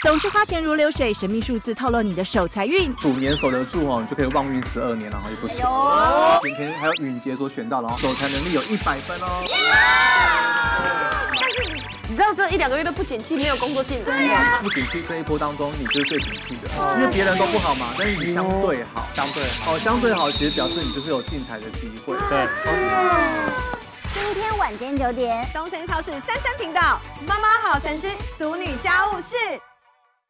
总是花钱如流水，神秘数字透露你的守财运。鼠年守得住哦，你就可以旺运12年，然后也不少。今天还有允杰所选到的哦，守财能力有100分哦。你知道这1、2个月都不景气，没有工作进来。对啊，不景气这一波当中，你就是最景气的，因为别人都不好嘛，但是你相对好，相对好，其实表示你就是有进财的机会。对。今天晚间9点，东森超市33频道，妈妈好神之俗女家务事。